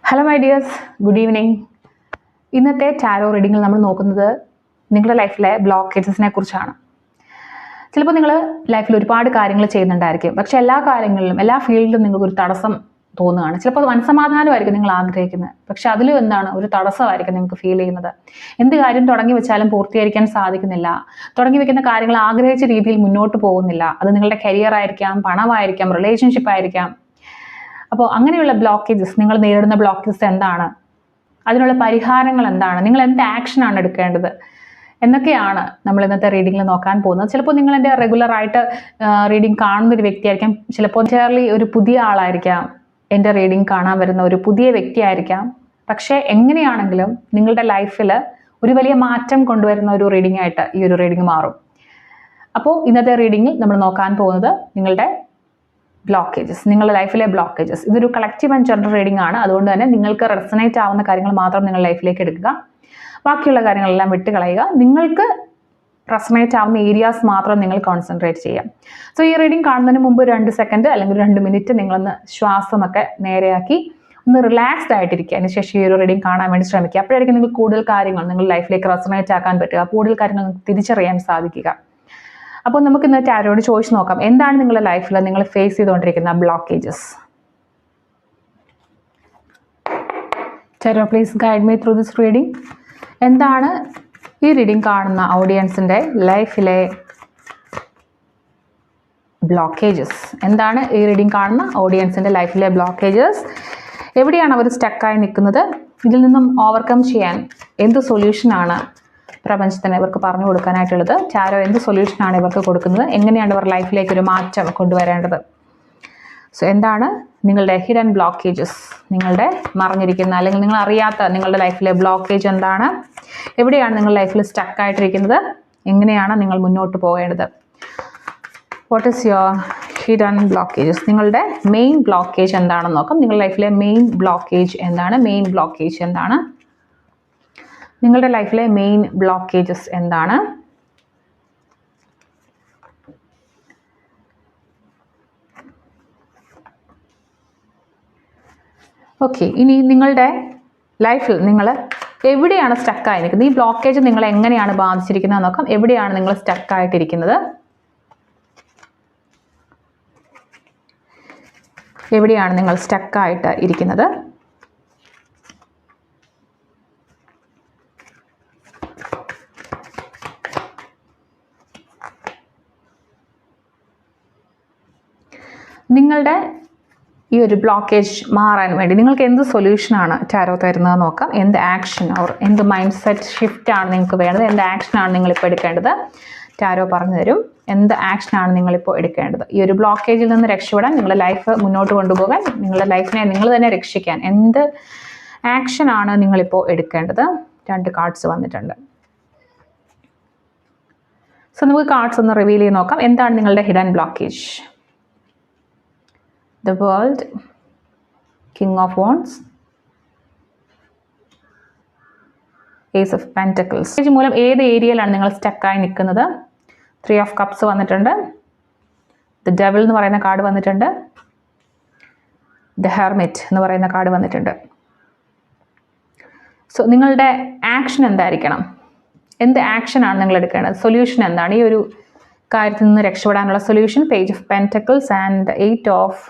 Hello my dears, good evening. ഇന്നത്തെ tarot റീഡിങ്ങിൽ നമ്മൾ നോക്കുന്നത് നിങ്ങളുടെ ലൈഫിലെ ബ്ലോക്കേജസിനെ കുറിച്ചാണ്. ചിലപ്പോൾ നിങ്ങൾ ലൈഫിൽ ഒരുപാട് കാര്യങ്ങൾ ചെയ്യുന്നുണ്ടായിരിക്കും, പക്ഷെ എല്ലാ കാര്യങ്ങളിലും എല്ലാ ഫീൽഡിലും നിങ്ങൾക്കൊരു തടസ്സം തോന്നുകയാണ്. ചിലപ്പോൾ മനസ്സമാധാനമായിരിക്കും നിങ്ങൾ ആഗ്രഹിക്കുന്നത്, പക്ഷെ അതിലും എന്താണ് ഒരു തടസ്സമായിരിക്കും നിങ്ങൾക്ക് ഫീൽ ചെയ്യുന്നത്. എന്ത് കാര്യം തുടങ്ങി വെച്ചാലും പൂർത്തീകരിക്കാൻ സാധിക്കുന്നില്ല. തുടങ്ങി വെക്കുന്ന കാര്യങ്ങൾ ആഗ്രഹിച്ച രീതിയിൽ മുന്നോട്ട് പോകുന്നില്ല. അത് നിങ്ങളുടെ കരിയർ ആയിരിക്കാം, പണമായിരിക്കാം, റിലേഷൻഷിപ്പ് ആയിരിക്കാം. അപ്പോൾ അങ്ങനെയുള്ള ബ്ലോക്കേജസ്, നിങ്ങൾ നേരിടുന്ന ബ്ലോക്കേജസ് എന്താണ്, അതിനുള്ള പരിഹാരങ്ങൾ എന്താണ്, നിങ്ങൾ എന്ത് ആക്ഷനാണ് എടുക്കേണ്ടത് എന്നൊക്കെയാണ് നമ്മൾ ഇന്നത്തെ റീഡിങ്ങിൽ നോക്കാൻ പോകുന്നത്. ചിലപ്പോൾ നിങ്ങൾ എൻ്റെ റെഗുലറായിട്ട് റീഡിങ് കാണുന്ന ഒരു വ്യക്തിയായിരിക്കാം, ചിലപ്പോൾ എൻറ്റയർലി ഒരു പുതിയ ആളായിരിക്കാം, എൻ്റെ റീഡിങ് കാണാൻ വരുന്ന ഒരു പുതിയ വ്യക്തിയായിരിക്കാം. പക്ഷേ എങ്ങനെയാണെങ്കിലും നിങ്ങളുടെ ലൈഫിൽ ഒരു വലിയ മാറ്റം കൊണ്ടുവരുന്ന ഒരു റീഡിംഗ് ആയിട്ട് ഈ ഒരു റീഡിംഗ് മാറും. അപ്പോൾ ഇന്നത്തെ റീഡിങ്ങിൽ നമ്മൾ നോക്കാൻ പോകുന്നത് നിങ്ങളുടെ ബ്ലോക്കേജസ്, നിങ്ങളുടെ ലൈഫിലെ ബ്ലോക്കേജസ്. ഇതൊരു കളക്റ്റീവ് ആൻഡ് ജനറൽ റീഡിംഗ് ആണ്. അതുകൊണ്ട് തന്നെ നിങ്ങൾക്ക് റെസനേറ്റ് ആവുന്ന കാര്യങ്ങൾ മാത്രം നിങ്ങൾ ലൈഫിലേക്ക് എടുക്കുക, ബാക്കിയുള്ള കാര്യങ്ങളെല്ലാം വിട്ടുകളയുക. നിങ്ങൾക്ക് റെസനേറ്റ് ആവുന്ന ഏരിയാസ് മാത്രം നിങ്ങൾ കോൺസെൻട്രേറ്റ് ചെയ്യാം. സോ ഈ റീഡിംഗ് കാണുന്നതിന് മുമ്പ് 2 സെക്കൻഡ് അല്ലെങ്കിൽ 2 മിനിറ്റ് നിങ്ങളൊന്ന് ശ്വാസമൊക്കെ നേരെയാക്കി ഒന്ന് റിലാക്സ്ഡ് ആയിട്ടിരിക്കുക. അതിനുശേഷം ഈ ഒരു റീഡിംഗ് കാണാൻ വേണ്ടി ശ്രമിക്കുക. അപ്പോഴായിരിക്കും നിങ്ങൾക്ക് കൂടുതൽ കാര്യങ്ങൾ നിങ്ങളുടെ ലൈഫിലേക്ക് റെസനേറ്റ് ആക്കാൻ പറ്റുക, കൂടുതൽ കാര്യങ്ങൾ നിങ്ങൾക്ക് തിരിച്ചറിയാൻ സാധിക്കുക. അപ്പോൾ നമുക്ക് ഇന്ന് ടാരോയോട് ചോദിച്ചു നോക്കാം, എന്താണ് നിങ്ങളുടെ ലൈഫിൽ നിങ്ങൾ ഫേസ് ചെയ്തുകൊണ്ടിരിക്കുന്ന blockages. Tarot please guide me through this reading. എന്താണ് ഈ റീഡിംഗ് കാണുന്ന ഓഡിയൻസിൻ്റെ ലൈഫിലെ ബ്ലോക്കേജസ്? എന്താണ് ഈ റീഡിംഗ് കാണുന്ന ഓഡിയൻസിൻ്റെ ലൈഫിലെ ബ്ലോക്കേജസ്? എവിടെയാണ് അവർ സ്റ്റക്കായി നിൽക്കുന്നത്? ഇതിൽ നിന്നും ഓവർകം ചെയ്യാൻ എന്ത് സൊല്യൂഷനാണ് പ്രപഞ്ചത്തിന് ഇവർക്ക് പറഞ്ഞു കൊടുക്കാനായിട്ടുള്ളത്? ടാരോ എന്ത് സൊല്യൂഷനാണ് ഇവർക്ക് കൊടുക്കുന്നത്? എങ്ങനെയാണ് ഇവർ ലൈഫിലേക്ക് ഒരു മാറ്റം കൊണ്ടുവരേണ്ടത്? സോ എന്താണ് നിങ്ങളുടെ ഹിഡൻ ബ്ലോക്കേജസ്, നിങ്ങളുടെ മറഞ്ഞിരിക്കുന്ന അല്ലെങ്കിൽ നിങ്ങൾ അറിയാത്ത നിങ്ങളുടെ ലൈഫിലെ ബ്ലോക്കേജ് എന്താണ്? എവിടെയാണ് നിങ്ങൾ ലൈഫിൽ സ്റ്റക്കായിട്ടിരിക്കുന്നത്? എങ്ങനെയാണ് നിങ്ങൾ മുന്നോട്ട് പോകേണ്ടത്? What is your hidden blockages? നിങ്ങളുടെ മെയിൻ ബ്ലോക്കേജ് എന്താണെന്ന് നോക്കാം. നിങ്ങളുടെ ലൈഫിലെ മെയിൻ ബ്ലോക്കേജ് എന്താണ്? മെയിൻ ബ്ലോക്കേജ് എന്താണ്? നിങ്ങളുടെ ലൈഫിലെ മെയിൻ ബ്ലോക്കേജസ് എന്താണ്? ഓക്കെ, ഇനി നിങ്ങളുടെ ലൈഫിൽ നിങ്ങൾ എവിടെയാണ് സ്റ്റക്കായി നിൽക്കുന്നത്? ഈ ബ്ലോക്കേജ് നിങ്ങളെ എങ്ങനെയാണ് ബാധിച്ചിരിക്കുന്നത് നോക്കാം. എവിടെയാണ് നിങ്ങൾ സ്റ്റക്കായിട്ടിരിക്കുന്നത്? എവിടെയാണ് നിങ്ങൾ സ്റ്റക്കായിട്ട് ഇരിക്കുന്നത്? നിങ്ങളുടെ ഈ ഒരു ബ്ലോക്കേജ് മാറാൻ വേണ്ടി നിങ്ങൾക്ക് എന്ത് സൊല്യൂഷനാണ് ടാരോ തരുന്നത് നോക്കാം. എന്ത് ആക്ഷൻ ഓർ എന്ത് മൈൻഡ് സെറ്റ് ഷിഫ്റ്റാണ് നിങ്ങൾക്ക് വേണ്ടത്? എന്ത് ആക്ഷനാണ് നിങ്ങളിപ്പോൾ എടുക്കേണ്ടത്? ടാരോ പറഞ്ഞു തരും എന്ത് ആക്ഷനാണ് നിങ്ങളിപ്പോൾ എടുക്കേണ്ടത്. ഈ ഒരു ബ്ലോക്കേജിൽ നിന്ന് രക്ഷപ്പെടാൻ, നിങ്ങളുടെ ലൈഫ് മുന്നോട്ട് കൊണ്ടുപോകാൻ, നിങ്ങളുടെ ലൈഫിനെ നിങ്ങൾ തന്നെ രക്ഷിക്കാൻ എന്ത് ആക്ഷനാണ് നിങ്ങളിപ്പോൾ എടുക്കേണ്ടത്? 2 കാർഡ്സ് വന്നിട്ടുണ്ട്. സോ നമുക്ക് കാർഡ്സ് ഒന്ന് റിവീൽ ചെയ്ത് നോക്കാം. എന്താണ് നിങ്ങളുടെ hidden blockage? The World, King of Wands, Ace of Pentacles. ഇത് മൂലം ഏത് ഏരിയയിലാണ് നിങ്ങൾ സ്റ്റക്കായി നിൽക്കുന്നത്? 3 of Cups വന്നിട്ടുണ്ട്. The Devil എന്ന് പറയുന്ന കാർഡ് വന്നിട്ടുണ്ട്. The Hermit എന്ന് പറയുന്ന കാർഡ് വന്നിട്ടുണ്ട്. സോ നിങ്ങളുടെ ആക്ഷൻ എന്തായിരിക്കണം? എന്ത് ആക്ഷനാണ് നിങ്ങൾ എടുക്കേണ്ടത്? സൊല്യൂഷൻ എന്താണ്? ഈ ഒരു കാര്യത്തിൽ നിന്ന് രക്ഷപ്പെടാനുള്ള solution page of pentacles and 8 of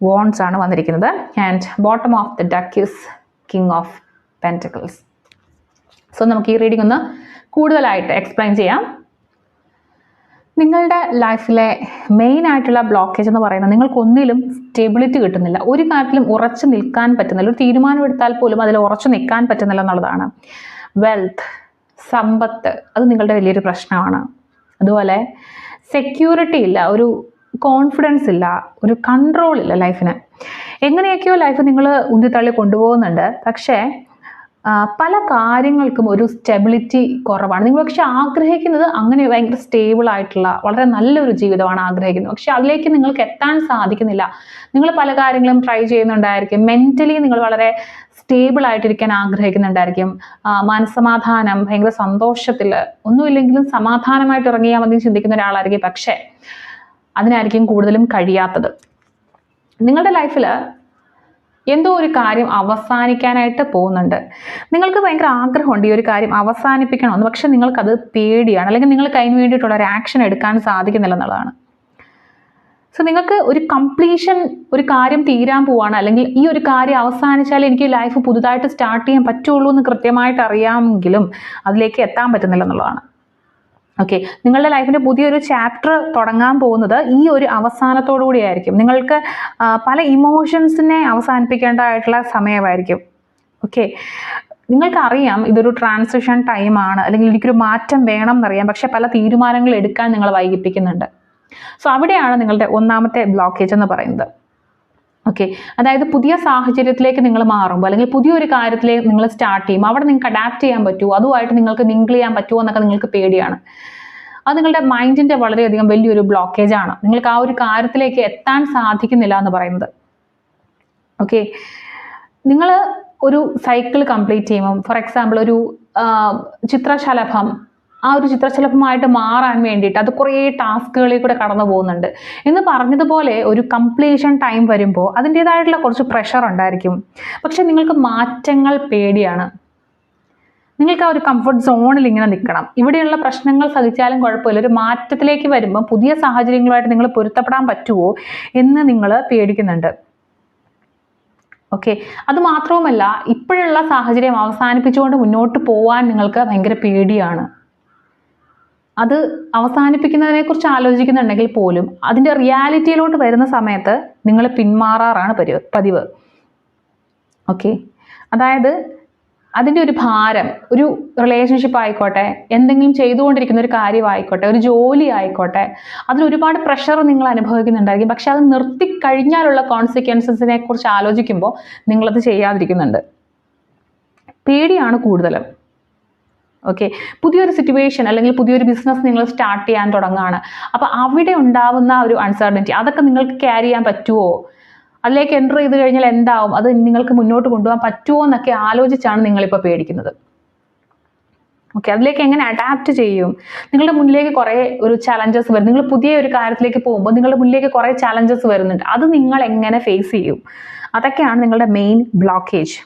Wands ആണ് വന്നിരിക്കുന്നത്. And bottom of the duck is king of pentacles. So നമുക്ക് ഈ റീഡിംഗ് ഒന്ന് കൂടുതലായിട്ട് എക്സ്പ്ലെയിൻ ചെയ്യാം. നിങ്ങളുടെ ലൈഫിലെ മെയിൻ ആയിട്ടുള്ള ബ്ലോക്കേജ് എന്ന് പറയുന്നത് നിങ്ങൾക്കൊന്നിലും സ്റ്റെബിലിറ്റി കിട്ടുന്നില്ല, ഒരു കാര്യത്തിലും ഉറച്ചു നിൽക്കാൻ പറ്റുന്നില്ല, ഒരു തീരുമാനം എടുത്താൽ പോലും അതിൽ ഉറച്ചു നിൽക്കാൻ പറ്റുന്നില്ല എന്നുള്ളതാണ്. വെൽത്ത്, സമ്പത്ത്, അത് നിങ്ങളുടെ വലിയൊരു പ്രശ്നമാണ്. അതുപോലെ സെക്യൂരിറ്റി ഇല്ല, ഒരു കോൺഫിഡൻസ് ഇല്ല, ഒരു കൺട്രോൾ ഇല്ല ലൈഫിന്. എങ്ങനെയൊക്കെയോ ലൈഫ് നിങ്ങൾ ഉന്തിത്തള്ളി കൊണ്ടുപോകുന്നുണ്ട്, പക്ഷേ പല കാര്യങ്ങൾക്കും ഒരു സ്റ്റെബിലിറ്റി കുറവാണ്. നിങ്ങൾ പക്ഷെ ആഗ്രഹിക്കുന്നത് അങ്ങനെ ഭയങ്കര സ്റ്റേബിൾ ആയിട്ടുള്ള വളരെ നല്ലൊരു ജീവിതമാണ് ആഗ്രഹിക്കുന്നത്, പക്ഷെ അതിലേക്ക് നിങ്ങൾക്ക് എത്താൻ സാധിക്കുന്നില്ല. നിങ്ങൾ പല കാര്യങ്ങളും ട്രൈ ചെയ്യുന്നുണ്ടായിരിക്കും, മെൻ്റലി നിങ്ങൾ വളരെ സ്റ്റേബിൾ ആയിട്ടിരിക്കാൻ ആഗ്രഹിക്കുന്നുണ്ടായിരിക്കും, മനസ്സമാധാനം, ഭയങ്കര സന്തോഷത്തിൽ ഒന്നുമില്ലെങ്കിലും സമാധാനമായിട്ട് ഇറങ്ങിയാൽ മതി ചിന്തിക്കുന്ന ഒരാളായിരിക്കും, പക്ഷേ അതിനായിരിക്കും കൂടുതലും കഴിയാത്തത്. നിങ്ങളുടെ ലൈഫിൽ എന്തോ ഒരു കാര്യം അവസാനിക്കാനായിട്ട് പോകുന്നുണ്ട്. നിങ്ങൾക്ക് ഭയങ്കര ആഗ്രഹമുണ്ട് ഈ ഒരു കാര്യം അവസാനിപ്പിക്കണമെന്ന്, പക്ഷെ നിങ്ങൾക്കത് പേടിയാണ്, അല്ലെങ്കിൽ നിങ്ങൾക്ക് അതിന് വേണ്ടിയിട്ടുള്ള ഒരു ആക്ഷൻ എടുക്കാൻ സാധിക്കുന്നില്ല എന്നുള്ളതാണ്. സോ നിങ്ങൾക്ക് ഒരു കംപ്ലീഷൻ, ഒരു കാര്യം തീരാൻ പോവാണ്, അല്ലെങ്കിൽ ഈ ഒരു കാര്യം അവസാനിച്ചാൽ എനിക്ക് ലൈഫ് പുതുതായിട്ട് സ്റ്റാർട്ട് ചെയ്യാൻ പറ്റുള്ളൂ എന്ന് കൃത്യമായിട്ട് അറിയാമെങ്കിലും അതിലേക്ക് എത്താൻ പറ്റുന്നില്ല എന്നുള്ളതാണ്. ഓക്കെ, നിങ്ങളുടെ ലൈഫിൻ്റെ പുതിയൊരു ചാപ്റ്റർ തുടങ്ങാൻ പോകുന്നത് ഈ ഒരു അവസാനത്തോടു കൂടിയായിരിക്കും. നിങ്ങൾക്ക് പല ഇമോഷൻസിനെ അവസാനിപ്പിക്കേണ്ടതായിട്ടുള്ള സമയമായിരിക്കും. ഓക്കെ, നിങ്ങൾക്കറിയാം ഇതൊരു ട്രാൻസിഷൻ ടൈമാണ്, അല്ലെങ്കിൽ എനിക്കൊരു മാറ്റം വേണം എന്നറിയാം, പക്ഷെ പല തീരുമാനങ്ങൾ എടുക്കാൻ നിങ്ങൾ വൈകിപ്പിക്കുന്നുണ്ട്. സോ അവിടെയാണ് നിങ്ങളുടെ ഒന്നാമത്തെ ബ്ലോക്കേജ് എന്ന് പറയുന്നത്. ഓക്കെ, അതായത് പുതിയ സാഹചര്യത്തിലേക്ക് നിങ്ങൾ മാറുമ്പോൾ, അല്ലെങ്കിൽ പുതിയൊരു കാര്യത്തിലേക്ക് നിങ്ങൾ സ്റ്റാർട്ട് ചെയ്യും, അവിടെ നിങ്ങൾക്ക് അഡാപ്റ്റ് ചെയ്യാൻ പറ്റുമോ, അതുമായിട്ട് നിങ്ങൾക്ക് മിങ്കിൾ ചെയ്യാൻ പറ്റുമോ എന്നൊക്കെ നിങ്ങൾക്ക് പേടിയാണ്. അത് നിങ്ങളുടെ മൈൻഡിൻ്റെ വളരെയധികം വലിയൊരു ബ്ലോക്കേജ് ആണ്. നിങ്ങൾക്ക് ആ ഒരു കാര്യത്തിലേക്ക് എത്താൻ സാധിക്കുന്നില്ല എന്ന് പറയുന്നത്. ഓക്കെ, നിങ്ങൾ ഒരു സൈക്കിൾ കംപ്ലീറ്റ് ചെയ്യുമ്പോൾ, ഫോർ എക്സാമ്പിൾ ഒരു ചിത്രശലഭം, ആ ഒരു ചിത്രശലഭമായിട്ട് മാറാൻ വേണ്ടിയിട്ട് അത് കുറേ ടാസ്കുകളിൽ കൂടെ കടന്നു പോകുന്നുണ്ട് എന്ന് പറഞ്ഞതുപോലെ ഒരു കംപ്ലീഷൻ ടൈം വരുമ്പോൾ അതിൻ്റേതായിട്ടുള്ള കുറച്ച് പ്രഷർ ഉണ്ടായിരിക്കും. പക്ഷെ നിങ്ങൾക്ക് മാറ്റങ്ങൾ പേടിയാണ്. നിങ്ങൾക്ക് ആ ഒരു കംഫർട്ട് സോണിൽ ഇങ്ങനെ നിൽക്കണം. ഇവിടെയുള്ള പ്രശ്നങ്ങൾ സഹിച്ചാലും കുഴപ്പമില്ല, ഒരു മാറ്റത്തിലേക്ക് വരുമ്പോൾ പുതിയ സാഹചര്യങ്ങളുമായിട്ട് നിങ്ങൾ പൊരുത്തപ്പെടാൻ പറ്റുമോ എന്ന് നിങ്ങൾ പേടിക്കുന്നുണ്ട്. ഓക്കെ, അത് മാത്രവുമല്ല, ഇപ്പോഴുള്ള സാഹചര്യം അവസാനിപ്പിച്ചുകൊണ്ട് മുന്നോട്ട് പോകാൻ നിങ്ങൾക്ക് ഭയങ്കര പേടിയാണ്. അത് അവസാനിപ്പിക്കുന്നതിനെക്കുറിച്ച് ആലോചിക്കുന്നുണ്ടെങ്കിൽ പോലും അതിൻ്റെ റിയാലിറ്റിയിലോട്ട് വരുന്ന സമയത്ത് നിങ്ങൾ പിന്മാറാറാണ് പതിവ്. ഓക്കെ, അതായത് അതിൻ്റെ ഒരു ഭാരം, ഒരു റിലേഷൻഷിപ്പ് ആയിക്കോട്ടെ, എന്തെങ്കിലും ചെയ്തുകൊണ്ടിരിക്കുന്ന ഒരു കാര്യമായിക്കോട്ടെ, ഒരു ജോലി ആയിക്കോട്ടെ, അതിൽ ഒരുപാട് പ്രഷർ നിങ്ങൾ അനുഭവിക്കുന്നുണ്ടായിരിക്കും. പക്ഷെ അത് നിർത്തിക്കഴിഞ്ഞാലുള്ള കോൺസിക്വൻസസിനെ കുറിച്ച് ആലോചിക്കുമ്പോൾ നിങ്ങളത് ചെയ്യാതിരിക്കുന്നുണ്ട്. പേടിയാണ് കൂടുതലും. ഓക്കെ, പുതിയൊരു സിറ്റുവേഷൻ അല്ലെങ്കിൽ പുതിയൊരു ബിസിനസ് നിങ്ങൾ സ്റ്റാർട്ട് ചെയ്യാൻ തുടങ്ങുകയാണ്. അപ്പോൾ അവിടെ ഉണ്ടാവുന്ന ഒരു അൺസർട്ടനിറ്റി, അതൊക്കെ നിങ്ങൾക്ക് ക്യാരി ചെയ്യാൻ പറ്റുമോ, അതിലേക്ക് എൻ്റർ ചെയ്ത് കഴിഞ്ഞാൽ എന്താവും, അത് നിങ്ങൾക്ക് മുന്നോട്ട് കൊണ്ടുപോകാൻ പറ്റുമോ എന്നൊക്കെ ആലോചിച്ചാണ് നിങ്ങളിപ്പോൾ പേടിക്കുന്നത്. ഓക്കെ, അതിലേക്ക് എങ്ങനെ അഡാപ്റ്റ് ചെയ്യും? നിങ്ങളുടെ മുന്നിലേക്ക് കുറേ ഒരു ചലഞ്ചസ് വരും. നിങ്ങൾ പുതിയ ഒരു കാര്യത്തിലേക്ക് പോകുമ്പോൾ നിങ്ങളുടെ മുന്നിലേക്ക് കുറേ ചലഞ്ചസ് വരുന്നുണ്ട്. അത് നിങ്ങൾ എങ്ങനെ ഫേസ് ചെയ്യും? അതൊക്കെയാണ് നിങ്ങളുടെ മെയിൻ ബ്ലോക്കേജ്.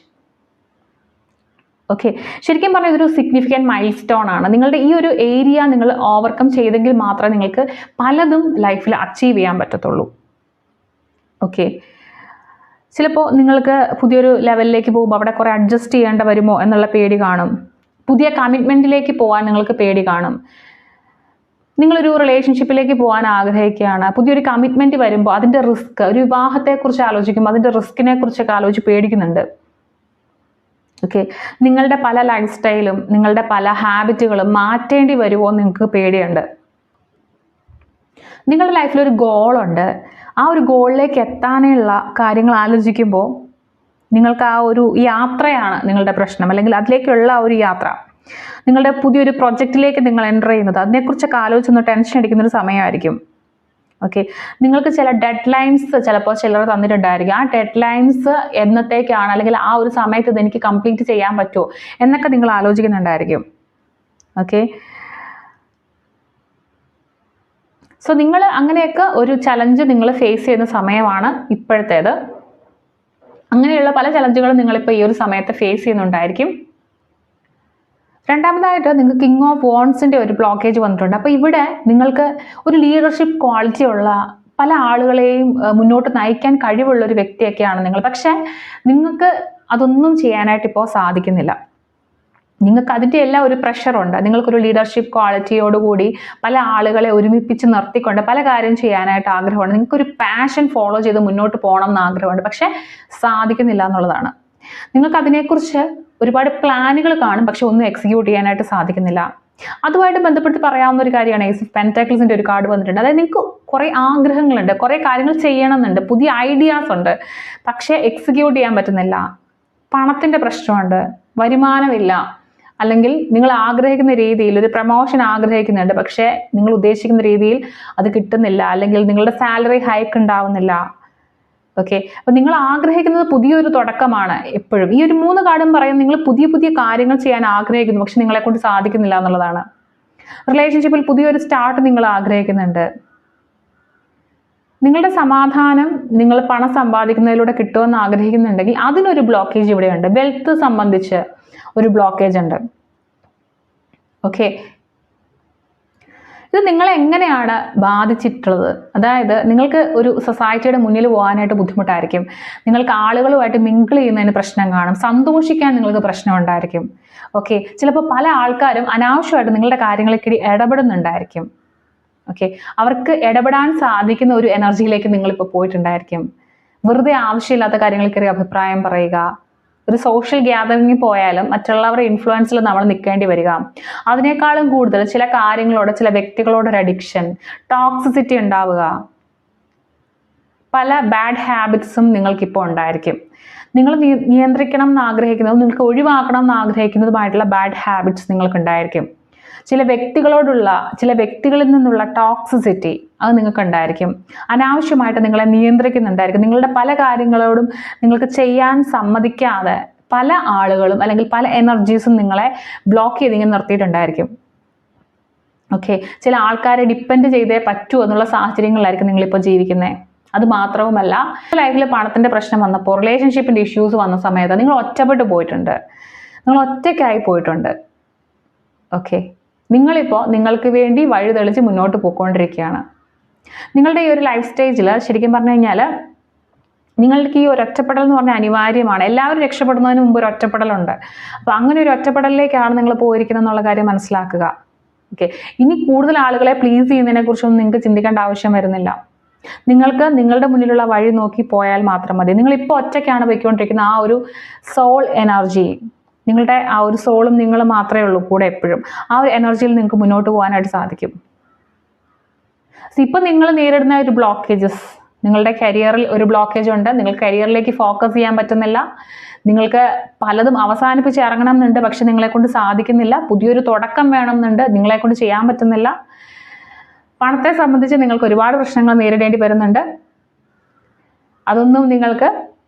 ഓക്കെ, ശരിക്കും പറഞ്ഞാൽ ഇതൊരു സിഗ്നിഫിക്കൻറ്റ് മൈൽ സ്റ്റോൺ ആണ്. നിങ്ങളുടെ ഈ ഒരു ഏരിയ നിങ്ങൾ ഓവർകം ചെയ്തെങ്കിൽ മാത്രമേ നിങ്ങൾക്ക് പലതും ലൈഫിൽ അച്ചീവ് ചെയ്യാൻ പറ്റത്തുള്ളൂ. ഓക്കെ, ചിലപ്പോൾ നിങ്ങൾക്ക് പുതിയൊരു ലെവലിലേക്ക് പോകുമ്പോൾ അവിടെ കുറേ അഡ്ജസ്റ്റ് ചെയ്യേണ്ട വരുമോ എന്നുള്ള പേടി കാണും. പുതിയ കമ്മിറ്റ്മെൻറ്റിലേക്ക് പോകാൻ നിങ്ങൾക്ക് പേടി കാണും. നിങ്ങളൊരു റിലേഷൻഷിപ്പിലേക്ക് പോകാൻ ആഗ്രഹിക്കുകയാണ്, പുതിയൊരു കമ്മിറ്റ്മെൻറ്റ് വരുമ്പോൾ അതിൻ്റെ റിസ്ക്, ഒരു വിവാഹത്തെക്കുറിച്ച് ആലോചിക്കുമ്പോൾ അതിൻ്റെ റിസ്കിനെ കുറിച്ചൊക്കെ ആലോചിച്ച് പേടിക്കുന്നുണ്ട്. ഓക്കെ, നിങ്ങളുടെ പല ലൈഫ് സ്റ്റൈലും നിങ്ങളുടെ പല ഹാബിറ്റുകളും മാറ്റേണ്ടി വരുമോ എന്ന് നിങ്ങൾക്ക് പേടിയുണ്ട്. നിങ്ങളുടെ ലൈഫിലൊരു ഗോളുണ്ട്, ആ ഒരു ഗോളിലേക്ക് എത്താനുള്ള കാര്യങ്ങൾ ആലോചിക്കുമ്പോൾ നിങ്ങൾക്ക് ആ ഒരു യാത്രയാണ് നിങ്ങളുടെ പ്രശ്നം, അല്ലെങ്കിൽ അതിലേക്കുള്ള ഒരു യാത്ര, നിങ്ങളുടെ പുതിയൊരു പ്രൊജക്റ്റിലേക്ക് നിങ്ങൾ എൻ്റർ ചെയ്യുന്നത്, അതിനെക്കുറിച്ചൊക്കെ ആലോചിച്ചൊന്ന് ടെൻഷൻ അടിക്കുന്നൊരു സമയമായിരിക്കും. ഓക്കെ, നിങ്ങൾക്ക് ചില ഡെഡ് ലൈൻസ് ചിലപ്പോൾ ചിലർ തന്നിട്ടുണ്ടായിരിക്കും. ആ ഡെഡ് ലൈൻസ് എന്നത്തേക്കാണ്, അല്ലെങ്കിൽ ആ ഒരു സമയത്ത് ഇതെനിക്ക് കംപ്ലീറ്റ് ചെയ്യാൻ പറ്റുമോ എന്നൊക്കെ നിങ്ങൾ ആലോചിക്കുന്നുണ്ടായിരിക്കും. ഓക്കെ, സോ നിങ്ങൾ അങ്ങനെയൊക്കെ ഒരു ചലഞ്ച് നിങ്ങൾ ഫേസ് ചെയ്യുന്ന സമയമാണ് ഇപ്പോഴത്തേത്. അങ്ങനെയുള്ള പല ചലഞ്ചുകളും നിങ്ങളിപ്പോൾ ഈ ഒരു സമയത്ത് ഫേസ് ചെയ്യുന്നുണ്ടായിരിക്കും. രണ്ടാമതായിട്ട് നിങ്ങൾക്ക് കിങ് ഓഫ് വോൺസിൻ്റെ ഒരു ബ്ലോക്കേജ് വന്നിട്ടുണ്ട്. അപ്പോൾ ഇവിടെ നിങ്ങൾക്ക് ഒരു ലീഡർഷിപ്പ് ക്വാളിറ്റി ഉള്ള പല ആളുകളെയും മുന്നോട്ട് നയിക്കാൻ കഴിവുള്ള ഒരു വ്യക്തിയൊക്കെയാണ് നിങ്ങൾ. പക്ഷേ നിങ്ങൾക്ക് അതൊന്നും ചെയ്യാനായിട്ട് ഇപ്പോൾ സാധിക്കുന്നില്ല. നിങ്ങൾക്ക് അതിൻ്റെ എല്ലാം ഒരു പ്രഷറുണ്ട്. നിങ്ങൾക്കൊരു ലീഡർഷിപ്പ് ക്വാളിറ്റിയോടുകൂടി പല ആളുകളെ ഒരുമിപ്പിച്ച് നിർത്തിക്കൊണ്ട് പല കാര്യം ചെയ്യാനായിട്ട് ആഗ്രഹമുണ്ട്. നിങ്ങൾക്കൊരു പാഷൻ ഫോളോ ചെയ്ത് മുന്നോട്ട് പോകണം എന്ന് ആഗ്രഹമുണ്ട്, പക്ഷേ സാധിക്കുന്നില്ല എന്നുള്ളതാണ്. നിങ്ങൾക്ക് അതിനെക്കുറിച്ച് ഒരുപാട് പ്ലാനുകൾ കാണും, പക്ഷെ ഒന്നും എക്സിക്യൂട്ട് ചെയ്യാനായിട്ട് സാധിക്കുന്നില്ല. അതുമായിട്ട് ബന്ധപ്പെട്ട് പറയാവുന്ന ഒരു കാര്യമാണ് ഏസ് ഓഫ് പെന്റാക്കിൾസിൻ്റെ ഒരു കാർഡ് വന്നിട്ടുണ്ട്. അതായത് നിങ്ങൾക്ക് കുറേ ആഗ്രഹങ്ങളുണ്ട്, കുറേ കാര്യങ്ങൾ ചെയ്യണമെന്നുണ്ട്, പുതിയ ഐഡിയാസ് ഉണ്ട്, പക്ഷേ എക്സിക്യൂട്ട് ചെയ്യാൻ പറ്റുന്നില്ല. പണത്തിൻ്റെ പ്രശ്നമുണ്ട്, വരുമാനമില്ല, അല്ലെങ്കിൽ നിങ്ങൾ ആഗ്രഹിക്കുന്ന രീതിയിൽ ഒരു പ്രമോഷൻ ആഗ്രഹിക്കുന്നുണ്ട്, പക്ഷേ നിങ്ങൾ ഉദ്ദേശിക്കുന്ന രീതിയിൽ അത് കിട്ടുന്നില്ല, അല്ലെങ്കിൽ നിങ്ങളുടെ സാലറി ഹൈക്ക് ഉണ്ടാവുന്നില്ല. ഓക്കെ, അപ്പം നിങ്ങൾ ആഗ്രഹിക്കുന്നത് പുതിയൊരു തുടക്കമാണ്. എപ്പോഴും ഈ ഒരു 3 കാർഡും പറയും നിങ്ങൾ പുതിയ പുതിയ കാര്യങ്ങൾ ചെയ്യാൻ ആഗ്രഹിക്കുന്നു, പക്ഷെ നിങ്ങളെ കൊണ്ട് സാധിക്കുന്നില്ല എന്നുള്ളതാണ്. റിലേഷൻഷിപ്പിൽ പുതിയൊരു സ്റ്റാർട്ട് നിങ്ങൾ ആഗ്രഹിക്കുന്നുണ്ട്, നിങ്ങളുടെ സമാധാനം നിങ്ങൾ പണം സമ്പാദിക്കുന്നതിലൂടെ കിട്ടുമെന്ന് ആഗ്രഹിക്കുന്നുണ്ടെങ്കിൽ അതിനൊരു ബ്ലോക്കേജ് ഇവിടെയുണ്ട്. വെൽത്ത് സംബന്ധിച്ച് ഒരു ബ്ലോക്കേജ് ഉണ്ട്. ഓക്കെ, ഇത് നിങ്ങളെ എങ്ങനെയാണ് ബാധിച്ചിട്ടുള്ളത്? അതായത് നിങ്ങൾക്ക് ഒരു സൊസൈറ്റിയുടെ മുന്നിൽ പോകാനായിട്ട് ബുദ്ധിമുട്ടായിരിക്കും, നിങ്ങൾക്ക് ആളുകളുമായിട്ട് മിങ്കിൾ ചെയ്യുന്നതിന് പ്രശ്നം കാണും, സന്തോഷിക്കാൻ നിങ്ങൾക്ക് പ്രശ്നം ഉണ്ടായിരിക്കും. ഓക്കെ, ചിലപ്പോൾ പല ആൾക്കാരും അനാവശ്യമായിട്ട് നിങ്ങളുടെ കാര്യങ്ങളിലേക്ക് ഇടപെടുന്നുണ്ടായിരിക്കും. ഓക്കെ, അവർക്ക് ഇടപെടാൻ സാധിക്കുന്ന ഒരു എനർജിയിലേക്ക് നിങ്ങളിപ്പോൾ പോയിട്ടുണ്ടായിരിക്കും. വെറുതെ ആവശ്യമില്ലാത്ത കാര്യങ്ങളിൽ കയറി അഭിപ്രായം പറയുക, ഒരു സോഷ്യൽ ഗ്യാതറിങ്ങിൽ പോയാലും മറ്റുള്ളവരുടെ ഇൻഫ്ലുവൻസിൽ നമ്മൾ നിൽക്കേണ്ടി വരിക. അതിനേക്കാളും കൂടുതൽ ചില കാര്യങ്ങളോട്, ചില വ്യക്തികളോടൊരു അഡിക്ഷൻ, ടോക്സിസിറ്റി ഉണ്ടാവുക, പല ബാഡ് ഹാബിറ്റ്സും നിങ്ങൾക്കിപ്പോൾ ഉണ്ടായിരിക്കും. നിങ്ങൾ നിയന്ത്രിക്കണം എന്ന് ആഗ്രഹിക്കുന്നതും നിങ്ങൾക്ക് ഒഴിവാക്കണം എന്ന് ആഗ്രഹിക്കുന്നതുമായിട്ടുള്ള ബാഡ് ഹാബിറ്റ്സ് നിങ്ങൾക്കുണ്ടായിരിക്കും. ചില വ്യക്തികളിൽ നിന്നുള്ള ടോക്സിസിറ്റി അത് നിങ്ങൾക്ക് ഉണ്ടായിരിക്കും. അനാവശ്യമായിട്ട് നിങ്ങളെ നിയന്ത്രിക്കുന്നുണ്ടായിരിക്കും. നിങ്ങളുടെ പല കാര്യങ്ങളോടും നിങ്ങൾക്ക് ചെയ്യാൻ സമ്മതിക്കാതെ പല ആളുകളും അല്ലെങ്കിൽ പല എനർജീസും നിങ്ങളെ ബ്ലോക്ക് ചെയ്ത് ഇങ്ങനെ നിർത്തിയിട്ടുണ്ടായിരിക്കും. ഓക്കെ, ചില ആൾക്കാരെ ഡിപ്പെൻഡ് ചെയ്തേ പറ്റൂ എന്നുള്ള സാഹചര്യങ്ങളിലായിരിക്കും നിങ്ങളിപ്പോൾ ജീവിക്കുന്നത്. അത് മാത്രവുമല്ല, ലൈഫിൽ പണത്തിൻ്റെ പ്രശ്നം വന്നപ്പോൾ, റിലേഷൻഷിപ്പിൻ്റെ ഇഷ്യൂസ് വന്ന സമയത്ത് നിങ്ങൾ ഒറ്റപ്പെട്ടു പോയിട്ടുണ്ട്, നിങ്ങൾ ഒറ്റയ്ക്കായി പോയിട്ടുണ്ട്. ഓക്കെ, നിങ്ങളിപ്പോൾ നിങ്ങൾക്ക് വേണ്ടി വഴി തെളിച്ച് മുന്നോട്ട് പോയിക്കൊണ്ടിരിക്കുകയാണ്. നിങ്ങളുടെ ഈ ഒരു ലൈഫ് സ്റ്റേജിൽ ശരിക്കും പറഞ്ഞു കഴിഞ്ഞാൽ നിങ്ങൾക്ക് ഈ ഒരു ഒറ്റപ്പെടൽ എന്ന് പറഞ്ഞാൽ അനിവാര്യമാണ്. എല്ലാവരും രക്ഷപ്പെടുന്നതിന് മുമ്പ് ഒരു ഒറ്റപ്പെടലുണ്ട്. അപ്പോൾ അങ്ങനെ ഒരു ഒറ്റപ്പെടലിലേക്കാണ് നിങ്ങൾ പോയിരിക്കുന്നത് എന്നുള്ള കാര്യം മനസ്സിലാക്കുക. ഓക്കെ, ഇനി കൂടുതൽ ആളുകളെ പ്ലീസ് ചെയ്യുന്നതിനെ കുറിച്ചൊന്നും നിങ്ങൾക്ക് ചിന്തിക്കേണ്ട ആവശ്യം വരുന്നില്ല. നിങ്ങൾക്ക് നിങ്ങളുടെ മുന്നിലുള്ള വഴി നോക്കി പോയാൽ മാത്രം മതി. നിങ്ങളിപ്പോൾ ഒറ്റയ്ക്കാണ് പോയിക്കൊണ്ടിരിക്കുന്ന ആ ഒരു സോൾ എനർജി, നിങ്ങളുടെ ആ ഒരു സോളും നിങ്ങൾ മാത്രമേ ഉള്ളൂ കൂടെ എപ്പോഴും. ആ ഒരു എനർജിയിൽ നിങ്ങൾക്ക് മുന്നോട്ട് പോകാനായിട്ട് സാധിക്കും. ഇപ്പം നിങ്ങൾ നേരിടുന്ന ഒരു ബ്ലോക്കേജസ്, നിങ്ങളുടെ കരിയറിൽ ഒരു ബ്ലോക്കേജ് ഉണ്ട്. നിങ്ങൾ കരിയറിലേക്ക് ഫോക്കസ് ചെയ്യാൻ പറ്റുന്നില്ല. നിങ്ങൾക്ക് പലതും അവസാനിപ്പിച്ച് ഇറങ്ങണം എന്നുണ്ട്, പക്ഷെ നിങ്ങളെ കൊണ്ട് സാധിക്കുന്നില്ല. പുതിയൊരു തുടക്കം വേണം എന്നുണ്ട്, നിങ്ങളെ കൊണ്ട് ചെയ്യാൻ പറ്റുന്നില്ല. പണത്തെ സംബന്ധിച്ച് നിങ്ങൾക്ക് ഒരുപാട് പ്രശ്നങ്ങൾ നേരിടേണ്ടി വരുന്നുണ്ട്. അതൊന്നും നിങ്ങൾക്ക്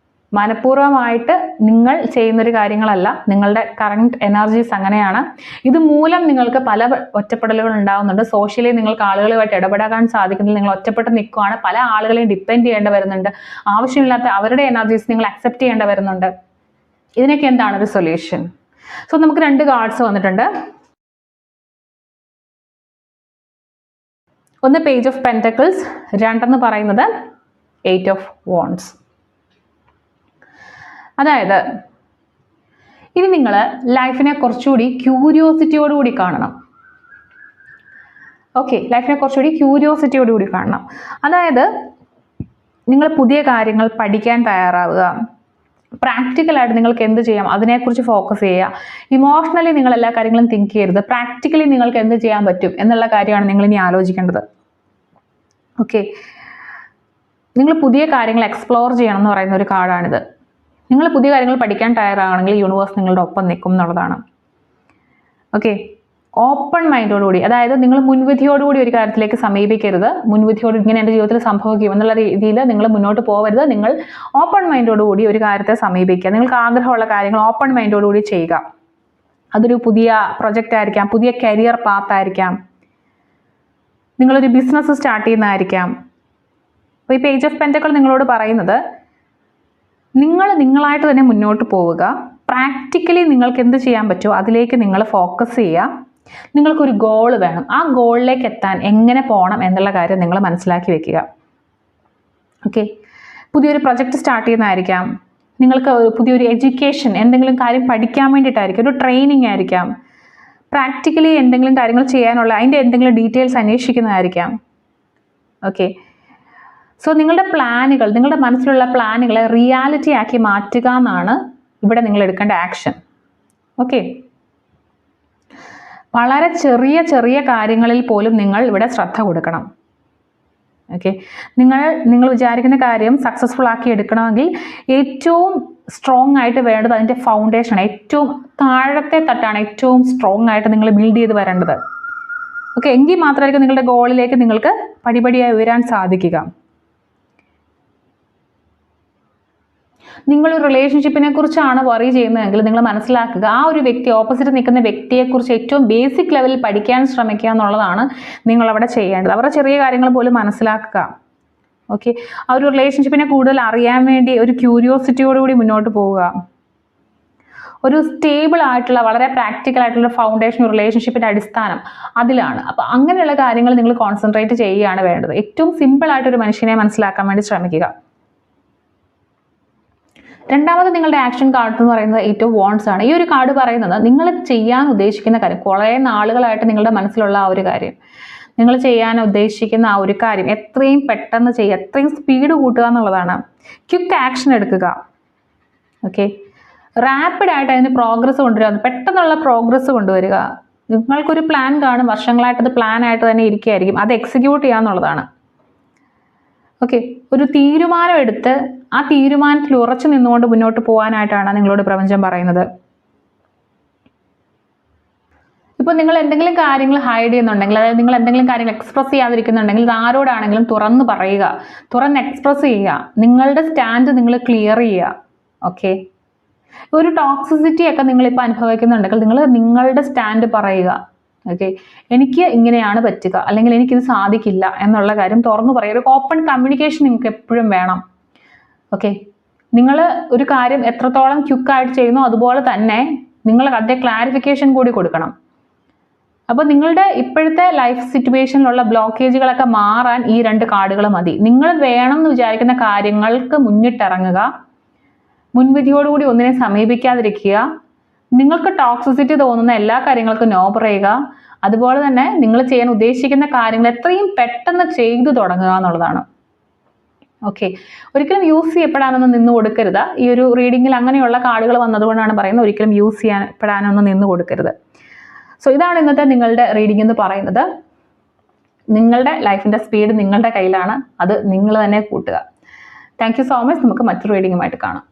മനഃപൂർവ്വമായിട്ട് നിങ്ങൾ ചെയ്യുന്നൊരു കാര്യങ്ങളല്ല. നിങ്ങളുടെ കറണ്ട് എനർജീസ് അങ്ങനെയാണ്. ഇത് മൂലം നിങ്ങൾക്ക് പല ഒറ്റപ്പെടലുകൾ ഉണ്ടാകുന്നുണ്ട്. സോഷ്യലി നിങ്ങൾക്ക് ആളുകളുമായിട്ട് ഇടപെടാൻ സാധിക്കുന്നില്ല, നിങ്ങൾ ഒറ്റപ്പെട്ട് നിൽക്കുകയാണ്. പല ആളുകളെയും ഡിപ്പെൻഡ് ചെയ്യേണ്ടി വരുന്നുണ്ട്. ആവശ്യമില്ലാത്ത അവരുടെ എനർജീസ് നിങ്ങൾ അക്സെപ്റ്റ് ചെയ്യേണ്ടി വരുന്നുണ്ട്. ഇതിനൊക്കെ എന്താണ് ഒരു സൊല്യൂഷൻ? സോ നമുക്ക് 2 കാർഡ്സ് വന്നിട്ടുണ്ട്. ഒന്ന് പേജ് ഓഫ് പെൻറ്റക്കിൾസ്, 2 പറയുന്നത് 8 ഓഫ് വാണ്ട്സ്. അതായത് ഇനി നിങ്ങൾ ലൈഫിനെ കുറച്ചുകൂടി ക്യൂരിയോസിറ്റിയോടുകൂടി കാണണം. ഓക്കെ, ലൈഫിനെ കുറച്ചുകൂടി ക്യൂരിയോസിറ്റിയോടുകൂടി കാണണം. അതായത് നിങ്ങൾ പുതിയ കാര്യങ്ങൾ പഠിക്കാൻ തയ്യാറാവുക. പ്രാക്ടിക്കലായിട്ട് നിങ്ങൾക്ക് എന്ത് ചെയ്യാം അതിനെക്കുറിച്ച് ഫോക്കസ് ചെയ്യുക. ഇമോഷണലി നിങ്ങൾ എല്ലാ കാര്യങ്ങളും തിങ്ക് ചെയ്യരുത്. പ്രാക്ടിക്കലി നിങ്ങൾക്ക് എന്ത് ചെയ്യാൻ പറ്റും എന്നുള്ള കാര്യമാണ് നിങ്ങൾ ഇനി ആലോചിക്കേണ്ടത്. ഓക്കെ, നിങ്ങൾ പുതിയ കാര്യങ്ങൾ എക്സ്പ്ലോർ ചെയ്യണം എന്ന് പറയുന്ന ഒരു കാർഡാണിത്. നിങ്ങൾ പുതിയ കാര്യങ്ങൾ പഠിക്കാൻ തയ്യാറാണെങ്കിൽ യൂണിവേഴ്സ് നിങ്ങളുടെ ഒപ്പം നിൽക്കും എന്നുള്ളതാണ്. ഓക്കെ, ഓപ്പൺ മൈൻഡോടുകൂടി, അതായത് നിങ്ങൾ മുൻവിധിയോടുകൂടി ഒരു കാര്യത്തിലേക്ക് സമീപിക്കരുത്. മുൻവിധിയോട് ഇങ്ങനെ എൻ്റെ ജീവിതത്തിൽ സംഭവിക്കും എന്നുള്ള രീതിയിൽ നിങ്ങൾ മുന്നോട്ട് പോകരുത്. നിങ്ങൾ ഓപ്പൺ മൈൻഡോടുകൂടി ഒരു കാര്യത്തെ സമീപിക്കുക. നിങ്ങൾക്ക് ആഗ്രഹമുള്ള കാര്യങ്ങൾ ഓപ്പൺ മൈൻഡോടുകൂടി ചെയ്യുക. അതൊരു പുതിയ പ്രൊജക്റ്റ് ആയിരിക്കാം, പുതിയ കരിയർ പാത്തായിരിക്കാം, നിങ്ങളൊരു ബിസിനസ് സ്റ്റാർട്ട് ചെയ്യുന്നതായിരിക്കാം. അപ്പോൾ ഈ പേജ് ഓഫ് പെൻറ്റക്കിൾ നിങ്ങളോട് പറയുന്നത് നിങ്ങളായിട്ട് തന്നെ മുന്നോട്ട് പോവുക. പ്രാക്ടിക്കലി നിങ്ങൾക്ക് എന്ത് ചെയ്യാൻ പറ്റുമോ അതിലേക്ക് നിങ്ങൾ ഫോക്കസ് ചെയ്യുക. നിങ്ങൾക്കൊരു ഗോൾ വേണം. ആ ഗോളിലേക്ക് എത്താൻ എങ്ങനെ പോകണം എന്നുള്ള കാര്യം നിങ്ങൾ മനസ്സിലാക്കി വെക്കുക. ഓക്കെ, പുതിയൊരു പ്രൊജക്റ്റ് സ്റ്റാർട്ട് ചെയ്യുന്നതായിരിക്കാം, നിങ്ങൾക്ക് പുതിയൊരു എഡ്യൂക്കേഷൻ, എന്തെങ്കിലും കാര്യം പഠിക്കാൻ വേണ്ടിയിട്ടായിരിക്കും, ഒരു ട്രെയിനിങ് ആയിരിക്കാം, പ്രാക്ടിക്കലി എന്തെങ്കിലും കാര്യങ്ങൾ ചെയ്യാനുള്ള അതിൻ്റെ എന്തെങ്കിലും ഡീറ്റെയിൽസ് അന്വേഷിക്കുന്നതായിരിക്കാം. ഓക്കെ, സോ നിങ്ങളുടെ പ്ലാനുകൾ, നിങ്ങളുടെ മനസ്സിലുള്ള പ്ലാനുകളെ റിയാലിറ്റി ആക്കി മാറ്റുക എന്നാണ് ഇവിടെ നിങ്ങൾ എടുക്കേണ്ട ആക്ഷൻ. ഓക്കെ, വളരെ ചെറിയ ചെറിയ കാര്യങ്ങളിൽ പോലും നിങ്ങൾ ഇവിടെ ശ്രദ്ധ കൊടുക്കണം. ഓക്കെ, നിങ്ങൾ വിചാരിക്കുന്ന കാര്യം സക്സസ്ഫുൾ ആക്കി എടുക്കണമെങ്കിൽ ഏറ്റവും സ്ട്രോങ് ആയിട്ട് വേണ്ടത് അതിൻ്റെ ഫൗണ്ടേഷൻ, ഏറ്റവും താഴത്തെ തട്ടാണ് ഏറ്റവും സ്ട്രോങ് ആയിട്ട് നിങ്ങൾ ബിൽഡ് ചെയ്ത് വരേണ്ടത്. ഓക്കെ, എങ്കിൽ മാത്രമായിരിക്കും നിങ്ങളുടെ ഗോളിലേക്ക് നിങ്ങൾക്ക് പടിപടിയായി ഉയരാൻ സാധിക്കുക. നിങ്ങളൊരു റിലേഷൻഷിപ്പിനെ കുറിച്ചാണ് വറി ചെയ്യുന്നതെങ്കിൽ നിങ്ങൾ മനസ്സിലാക്കുക, ആ ഒരു വ്യക്തി, ഓപ്പോസിറ്റ് നിൽക്കുന്ന വ്യക്തിയെക്കുറിച്ച് ഏറ്റവും ബേസിക് ലെവലിൽ പഠിക്കാൻ ശ്രമിക്കുക എന്നുള്ളതാണ് നിങ്ങളവിടെ ചെയ്യേണ്ടത്. അവരുടെ ചെറിയ കാര്യങ്ങൾ പോലും മനസ്സിലാക്കുക. ഓക്കെ, ആ ഒരു റിലേഷൻഷിപ്പിനെ കൂടുതൽ അറിയാൻ വേണ്ടി ഒരു ക്യൂരിയോസിറ്റിയോടുകൂടി മുന്നോട്ട് പോവുക. ഒരു സ്റ്റേബിൾ ആയിട്ടുള്ള വളരെ പ്രാക്ടിക്കൽ ആയിട്ടുള്ള ഫൗണ്ടേഷൻ റിലേഷൻഷിപ്പിന്റെ അടിസ്ഥാനം അതിലാണ്. അപ്പൊ അങ്ങനെയുള്ള കാര്യങ്ങൾ നിങ്ങൾ കോൺസെൻട്രേറ്റ് ചെയ്യുകയാണ് വേണ്ടത്. ഏറ്റവും സിമ്പിൾ ആയിട്ടൊരു മനുഷ്യനെ മനസ്സിലാക്കാൻ വേണ്ടി ശ്രമിക്കുക. രണ്ടാമത് നിങ്ങളുടെ ആക്ഷൻ കാർഡ് എന്ന് പറയുന്നത് ഏറ്റവും വോൺസ് ആണ്. ഈ ഒരു കാർഡ് പറയുന്നത് നിങ്ങൾ ചെയ്യാൻ ഉദ്ദേശിക്കുന്ന കാര്യം, കുറേ നാളുകളായിട്ട് നിങ്ങളുടെ മനസ്സിലുള്ള ആ ഒരു കാര്യം, നിങ്ങൾ ചെയ്യാൻ ഉദ്ദേശിക്കുന്ന ആ ഒരു കാര്യം എത്രയും പെട്ടെന്ന് ചെയ്യുക, എത്രയും സ്പീഡ് കൂട്ടുക എന്നുള്ളതാണ്. ക്വിക്ക് ആക്ഷൻ എടുക്കുക. ഓക്കെ, റാപ്പിഡ് ആയിട്ട് അതിന് പ്രോഗ്രസ് കൊണ്ടുവരിക, പെട്ടെന്നുള്ള പ്രോഗ്രസ് കൊണ്ടുവരിക. നിങ്ങൾക്കൊരു പ്ലാൻ കാണും, വർഷങ്ങളായിട്ട് അത് പ്ലാൻ ആയിട്ട് തന്നെ ഇരിക്കുകയായിരിക്കും, അത് എക്സിക്യൂട്ട് ചെയ്യുക എന്നുള്ളതാണ്. ഓക്കെ, ഒരു തീരുമാനം എടുത്ത് ആ തീരുമാനത്തിൽ ഉറച്ചു നിന്നുകൊണ്ട് മുന്നോട്ട് പോകാനായിട്ടാണ് നിങ്ങളോട് പ്രപഞ്ചം പറയുന്നത്. ഇപ്പോൾ നിങ്ങൾ എന്തെങ്കിലും കാര്യങ്ങൾ ഹൈഡ് ചെയ്യുന്നുണ്ടെങ്കിൽ, അതായത് നിങ്ങൾ എന്തെങ്കിലും കാര്യങ്ങൾ എക്സ്പ്രസ് ചെയ്യാതിരിക്കുന്നുണ്ടെങ്കിൽ, ഇത് ആരോടാണെങ്കിലും തുറന്ന് പറയുക, തുറന്ന് എക്സ്പ്രസ് ചെയ്യുക, നിങ്ങളുടെ സ്റ്റാൻഡ് നിങ്ങൾ ക്ലിയർ ചെയ്യുക. ഓക്കെ, ഒരു ടോക്സിസിറ്റി ഒക്കെ നിങ്ങളിപ്പോൾ അനുഭവിക്കുന്നുണ്ടെങ്കിൽ നിങ്ങൾ നിങ്ങളുടെ സ്റ്റാൻഡ് പറയുക. ഓക്കെ, എനിക്ക് ഇങ്ങനെയാണ് പറ്റുക, അല്ലെങ്കിൽ എനിക്കിത് സാധിക്കില്ല എന്നുള്ള കാര്യം തുറന്നു പറയുക. ഒരു ഓപ്പൺ കമ്മ്യൂണിക്കേഷൻ നിങ്ങൾക്ക് എപ്പോഴും വേണം. ഓക്കെ, നിങ്ങൾ ഒരു കാര്യം എത്രത്തോളം ക്വിക്കായിട്ട് ചെയ്യുന്നു അതുപോലെ തന്നെ നിങ്ങൾ അതിൻ്റെ ക്ലാരിഫിക്കേഷൻ കൂടി കൊടുക്കണം. അപ്പോൾ നിങ്ങളുടെ ഇപ്പോഴത്തെ ലൈഫ് സിറ്റുവേഷനിലുള്ള ബ്ലോക്കേജുകളൊക്കെ മാറാൻ ഈ 2 കാർഡുകൾ മതി. നിങ്ങൾ വേണം എന്ന് വിചാരിക്കുന്ന കാര്യങ്ങൾക്ക് മുന്നിട്ടിറങ്ങുക, മുൻവിധിയോടുകൂടി ഒന്നിനെ സമീപിക്കാതിരിക്കുക, നിങ്ങൾക്ക് ടോക്സിസിറ്റി തോന്നുന്ന എല്ലാ കാര്യങ്ങൾക്കും നോ പറയുക, അതുപോലെ തന്നെ നിങ്ങൾ ചെയ്യാൻ ഉദ്ദേശിക്കുന്ന കാര്യങ്ങൾ എത്രയും പെട്ടെന്ന് ചെയ്തു തുടങ്ങുക എന്നുള്ളതാണ്. ഓക്കെ, ഒരിക്കലും യൂസ് ചെയ്യപ്പെടാനൊന്നും നിന്ന് കൊടുക്കരുത്. ഈ ഒരു റീഡിങ്ങിൽ അങ്ങനെയുള്ള കാർഡുകൾ വന്നതുകൊണ്ടാണ് പറയുന്നത് ഒരിക്കലും യൂസ് ചെയ്യപ്പെടാനൊന്നും നിന്ന് കൊടുക്കരുത്. സോ ഇതാണ് ഇന്നത്തെ നിങ്ങളുടെ റീഡിംഗ് എന്ന് പറയുന്നത്. നിങ്ങളുടെ ലൈഫിൻ്റെ സ്പീഡ് നിങ്ങളുടെ കയ്യിലാണ്, അത് നിങ്ങൾ തന്നെ കൂട്ടുക. Thank you so much. നമുക്ക് മറ്റൊരു റീഡിങ്ങുമായിട്ട് കാണാം.